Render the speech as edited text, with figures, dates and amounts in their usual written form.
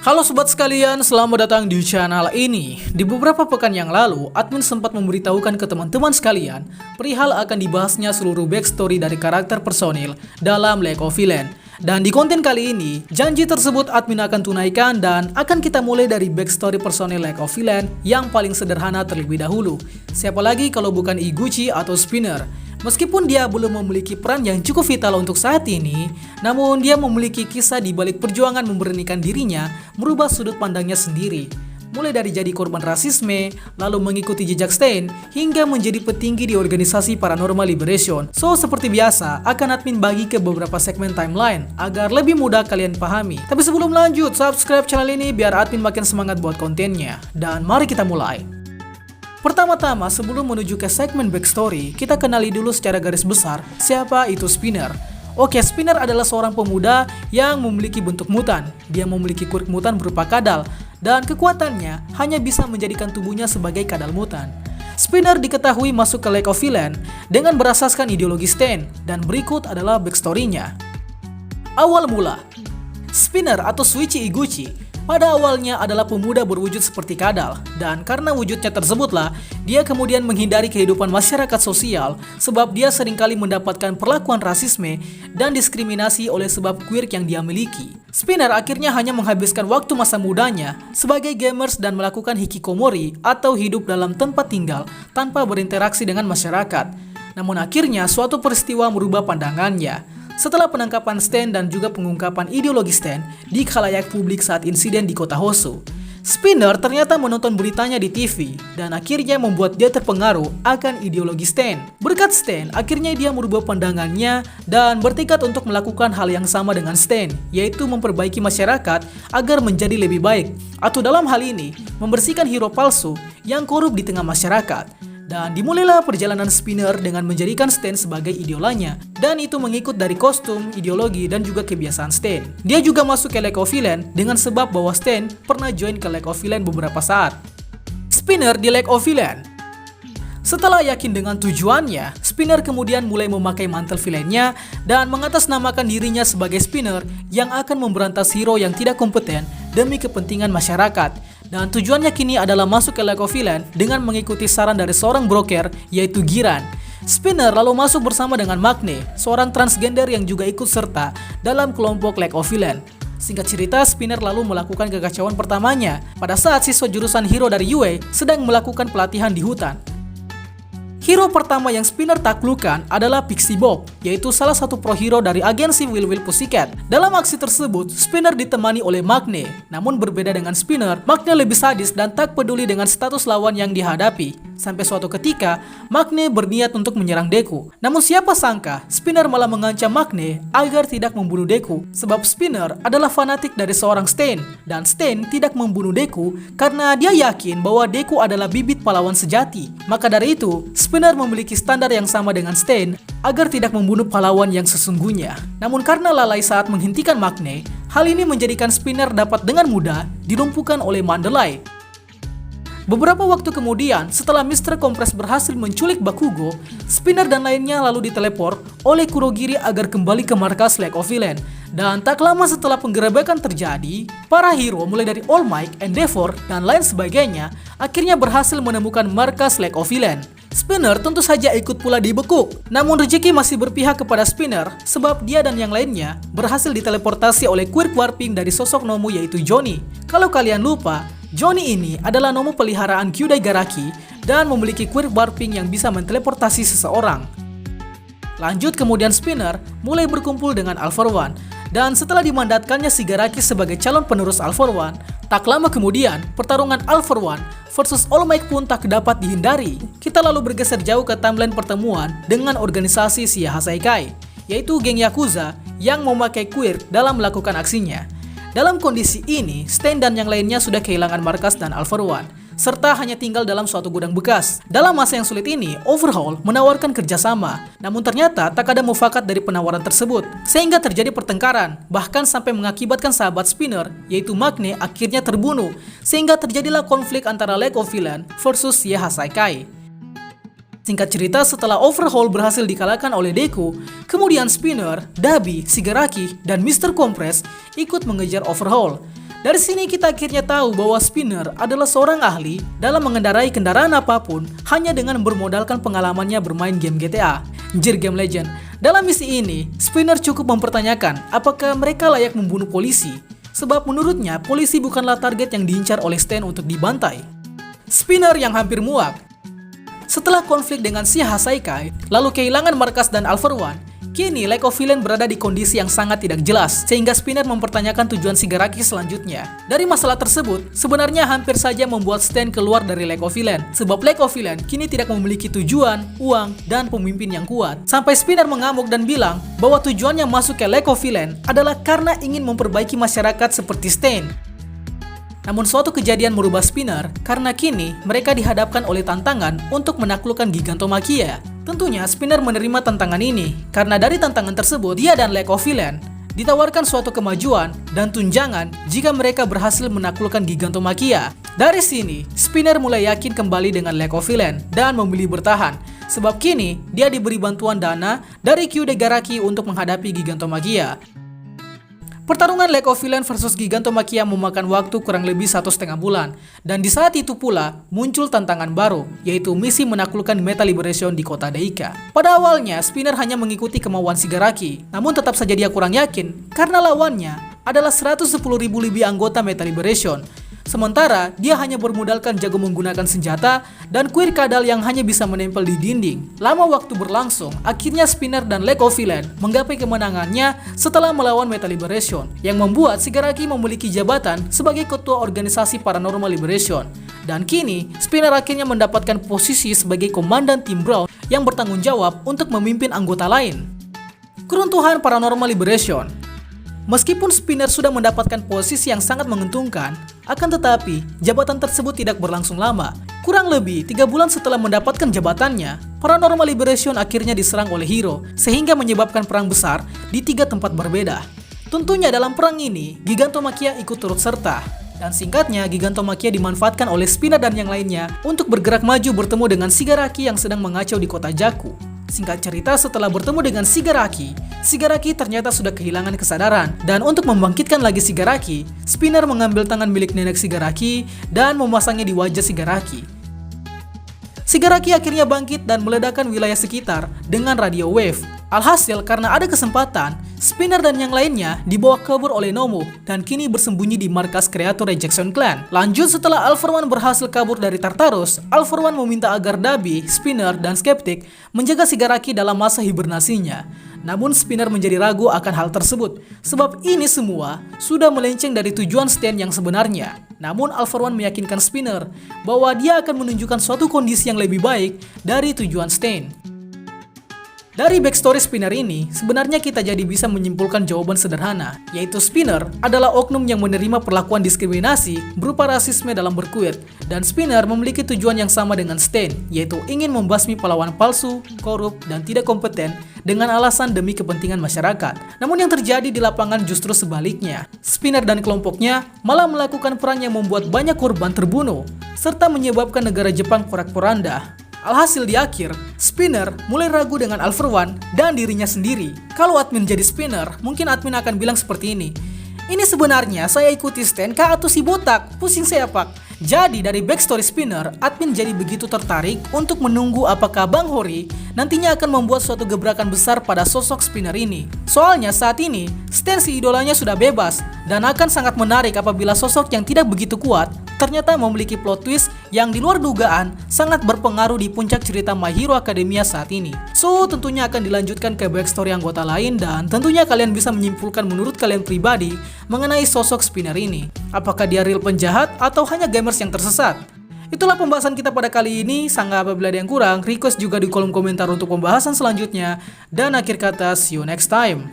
Halo sobat sekalian, selamat datang di channel ini. Di beberapa pekan yang lalu, admin sempat memberitahukan ke teman-teman sekalian perihal akan dibahasnya seluruh backstory dari karakter personil dalam League of Legends. Dan di konten kali ini, janji tersebut admin akan tunaikan dan akan kita mulai dari backstory personil League of Legends yang paling sederhana terlebih dahulu. Siapa lagi kalau bukan Iguchi atau Spinner. Meskipun dia belum memiliki peran yang cukup vital untuk saat ini, namun dia memiliki kisah di balik perjuangan memberanikan dirinya merubah sudut pandangnya sendiri. Mulai dari jadi korban rasisme, lalu mengikuti jejak Stain, hingga menjadi petinggi di organisasi Paranormal Liberation. So, seperti biasa, akan admin bagi ke beberapa segmen timeline, agar lebih mudah kalian pahami. Tapi sebelum lanjut, subscribe channel ini biar admin makin semangat buat kontennya. Dan mari kita mulai. Pertama-tama, sebelum menuju ke segmen backstory, kita kenali dulu secara garis besar siapa itu Spinner. Oke, Spinner adalah seorang pemuda yang memiliki bentuk mutan. Dia memiliki quirk mutan berupa kadal, dan kekuatannya hanya bisa menjadikan tubuhnya sebagai kadal mutan. Spinner diketahui masuk ke League of Legends dengan berasaskan ideologi Stain, dan berikut adalah backstory-nya. Awal mula, Spinner atau Shuichi Iguchi pada awalnya adalah pemuda berwujud seperti kadal, dan karena wujudnya tersebutlah dia kemudian menghindari kehidupan masyarakat sosial sebab dia seringkali mendapatkan perlakuan rasisme dan diskriminasi oleh sebab quirk yang dia miliki. Spinner akhirnya hanya menghabiskan waktu masa mudanya sebagai gamers dan melakukan hikikomori atau hidup dalam tempat tinggal tanpa berinteraksi dengan masyarakat. Namun akhirnya suatu peristiwa merubah pandangannya. Setelah penangkapan Stain dan juga pengungkapan ideologi Stain di khalayak publik saat insiden di kota Hosu, Spinner ternyata menonton beritanya di TV dan akhirnya membuat dia terpengaruh akan ideologi Stain. Berkat Stain, akhirnya dia merubah pandangannya dan bertekad untuk melakukan hal yang sama dengan Stain, yaitu memperbaiki masyarakat agar menjadi lebih baik, atau dalam hal ini, membersihkan hero palsu yang korup di tengah masyarakat. Dan dimulailah perjalanan Spinner dengan menjadikan Stain sebagai idolanya. Dan itu mengikut dari kostum, ideologi, dan juga kebiasaan Stain. Dia juga masuk ke League of Legends dengan sebab bahwa Stain pernah join ke League of Legends beberapa saat. Spinner di League of Legends. Setelah yakin dengan tujuannya, Spinner kemudian mulai memakai mantel villainnya dan mengatasnamakan dirinya sebagai Spinner yang akan memberantas hero yang tidak kompeten demi kepentingan masyarakat. Dan tujuannya kini adalah masuk ke League of Legends dengan mengikuti saran dari seorang broker yaitu Giran. Spinner lalu masuk bersama dengan Magne, seorang transgender yang juga ikut serta dalam kelompok League of Legends. Singkat cerita, Spinner lalu melakukan kekacauan pertamanya pada saat siswa jurusan hero dari UA sedang melakukan pelatihan di hutan. Hero pertama yang Spinner taklukkan adalah Pixie Bob, yaitu salah satu pro hero dari agensi Will Will Pussycat. Dalam aksi tersebut, Spinner ditemani oleh Magne. Namun berbeda dengan Spinner, Magne lebih sadis dan tak peduli dengan status lawan yang dihadapi. Sampai suatu ketika, Magne berniat untuk menyerang Deku. Namun siapa sangka, Spinner malah mengancam Magne agar tidak membunuh Deku. Sebab Spinner adalah fanatik dari seorang Stain. Dan Stain tidak membunuh Deku karena dia yakin bahwa Deku adalah bibit pahlawan sejati. Maka dari itu, Spinner memiliki standar yang sama dengan Stain agar tidak membunuh pahlawan yang sesungguhnya. Namun karena lalai saat menghentikan Magne, hal ini menjadikan Spinner dapat dengan mudah dilumpuhkan oleh Mandalay. Beberapa waktu kemudian, setelah Mr. Compress berhasil menculik Bakugo, Spinner dan lainnya lalu diteleport oleh Kurogiri agar kembali ke markas League of Legends. Dan tak lama setelah penggerebekan terjadi, para hero mulai dari All Might, Endeavor, dan lain sebagainya akhirnya berhasil menemukan markas League of Legends. Spinner tentu saja ikut pula dibekuk. Namun rezeki masih berpihak kepada Spinner sebab dia dan yang lainnya berhasil diteleportasi oleh quirk warping dari sosok Nomu yaitu Johnny. Kalau kalian lupa, Johnny ini adalah Nomu peliharaan Kyudai Garaki dan memiliki quirk warping yang bisa menteleportasi seseorang. Lanjut kemudian Spinner mulai berkumpul dengan All For One. Dan setelah dimandatkannya Shigaraki sebagai calon penerus All For One, tak lama kemudian pertarungan All For One versus All Might pun tak dapat dihindari. Kita lalu bergeser jauh ke timeline pertemuan dengan organisasi Shia Hasaikai, yaitu geng Yakuza yang memakai quirk dalam melakukan aksinya. Dalam kondisi ini, Stain dan yang lainnya sudah kehilangan markas dan All For One, serta hanya tinggal dalam suatu gudang bekas. Dalam masa yang sulit ini, Overhaul menawarkan kerjasama. Namun ternyata tak ada mufakat dari penawaran tersebut, sehingga terjadi pertengkaran, bahkan sampai mengakibatkan sahabat Spinner, yaitu Magne, akhirnya terbunuh, sehingga terjadilah konflik antara League of Legends versus Shia Hasaikai. Singkat cerita, setelah Overhaul berhasil dikalahkan oleh Deku, kemudian Spinner, Dabi, Shigaraki, dan Mr. Compress ikut mengejar Overhaul. Dari sini kita akhirnya tahu bahwa Spinner adalah seorang ahli dalam mengendarai kendaraan apapun hanya dengan bermodalkan pengalamannya bermain game GTA, Jir Game Legend. Dalam misi ini, Spinner cukup mempertanyakan apakah mereka layak membunuh polisi, sebab menurutnya polisi bukanlah target yang diincar oleh Stan untuk dibantai. Spinner yang hampir muak. Setelah konflik dengan si Hasaikai, lalu kehilangan markas dan All For One, kini Lake of Villain berada di kondisi yang sangat tidak jelas, sehingga Spinner mempertanyakan tujuan Shigaraki selanjutnya. Dari masalah tersebut, sebenarnya hampir saja membuat Stan keluar dari Lake of Villain, sebab Lake of Villain kini tidak memiliki tujuan, uang, dan pemimpin yang kuat. Sampai Spinner mengamuk dan bilang bahwa tujuannya masuk ke Lake of Villain adalah karena ingin memperbaiki masyarakat seperti Stan. Namun suatu kejadian merubah Spinner karena kini mereka dihadapkan oleh tantangan untuk menaklukkan Gigantomachia. Tentunya Spinner menerima tantangan ini karena dari tantangan tersebut dia dan Lake of Villain ditawarkan suatu kemajuan dan tunjangan jika mereka berhasil menaklukkan Gigantomachia. Dari sini, Spinner mulai yakin kembali dengan Lake of Villain dan memilih bertahan, sebab kini dia diberi bantuan dana dari Kyudegaraki untuk menghadapi Gigantomachia. Pertarungan Lake of Villain versus Gigantomachia memakan waktu kurang lebih 1,5 bulan, dan di saat itu pula muncul tantangan baru, yaitu misi menaklukkan Meta Liberation di kota Deika. Pada awalnya, Spinner hanya mengikuti kemauan Shigaraki, namun tetap saja dia kurang yakin karena lawannya adalah 110.000 lebih anggota Meta Liberation. Sementara dia hanya bermodalkan jago menggunakan senjata dan kuir kadal yang hanya bisa menempel di dinding. Lama waktu berlangsung, akhirnya Spinner dan Lake of Villain menggapai kemenangannya setelah melawan Meta Liberation, yang membuat Shigaraki memiliki jabatan sebagai ketua organisasi Paranormal Liberation. Dan kini, Spinner akhirnya mendapatkan posisi sebagai komandan tim Brown yang bertanggung jawab untuk memimpin anggota lain. Keruntuhan Paranormal Liberation. Meskipun Spinner sudah mendapatkan posisi yang sangat menguntungkan, akan tetapi jabatan tersebut tidak berlangsung lama. Kurang lebih 3 bulan setelah mendapatkan jabatannya, Paranormal Liberation akhirnya diserang oleh Hero, sehingga menyebabkan perang besar di 3 tempat berbeda. Tentunya dalam perang ini, Gigantomachia ikut turut serta. Dan singkatnya, Gigantomachia dimanfaatkan oleh Spinner dan yang lainnya untuk bergerak maju bertemu dengan Shigaraki yang sedang mengacau di kota Jakku. Singkat cerita, setelah bertemu dengan Shigaraki ternyata sudah kehilangan kesadaran. Dan untuk membangkitkan lagi Shigaraki, Spinner mengambil tangan milik nenek Shigaraki dan memasangnya di wajah Shigaraki. Shigaraki akhirnya bangkit dan meledakkan wilayah sekitar dengan radio wave. Alhasil, karena ada kesempatan, Spinner dan yang lainnya dibawa kabur oleh Nomu dan kini bersembunyi di markas kreator Rejection Clan. Lanjut, setelah All For One berhasil kabur dari Tartarus, All For One meminta agar Dabi, Spinner, dan Skeptic menjaga Shigaraki dalam masa hibernasinya. Namun Spinner menjadi ragu akan hal tersebut, sebab ini semua sudah melenceng dari tujuan Stan yang sebenarnya. Namun All For One meyakinkan Spinner bahwa dia akan menunjukkan suatu kondisi yang lebih baik dari tujuan Stan. Dari backstory Spinner ini, sebenarnya kita jadi bisa menyimpulkan jawaban sederhana, yaitu Spinner adalah oknum yang menerima perlakuan diskriminasi berupa rasisme dalam berkuit, dan Spinner memiliki tujuan yang sama dengan Stan, yaitu ingin membasmi pahlawan palsu, korup, dan tidak kompeten dengan alasan demi kepentingan masyarakat. Namun yang terjadi di lapangan justru sebaliknya. Spinner dan kelompoknya malah melakukan perang yang membuat banyak korban terbunuh, serta menyebabkan negara Jepang porak-poranda. Alhasil di akhir, Spinner mulai ragu dengan All For One dan dirinya sendiri. Kalau admin jadi Spinner, mungkin admin akan bilang seperti ini. Ini sebenarnya saya ikuti Stan kah atau si botak? Pusing saya pak. Jadi dari backstory Spinner, admin jadi begitu tertarik untuk menunggu apakah Bang Hori nantinya akan membuat suatu gebrakan besar pada sosok Spinner ini. Soalnya saat ini, Stan si idolanya sudah bebas dan akan sangat menarik apabila sosok yang tidak begitu kuat ternyata memiliki plot twist yang di luar dugaan sangat berpengaruh di puncak cerita My Hero Academia saat ini. So, tentunya akan dilanjutkan ke backstory anggota lain dan tentunya kalian bisa menyimpulkan menurut kalian pribadi mengenai sosok Spinner ini. Apakah dia real penjahat atau hanya gamers yang tersesat? Itulah pembahasan kita pada kali ini. Sangat apabila ada yang kurang, request juga di kolom komentar untuk pembahasan selanjutnya. Dan akhir kata, see you next time.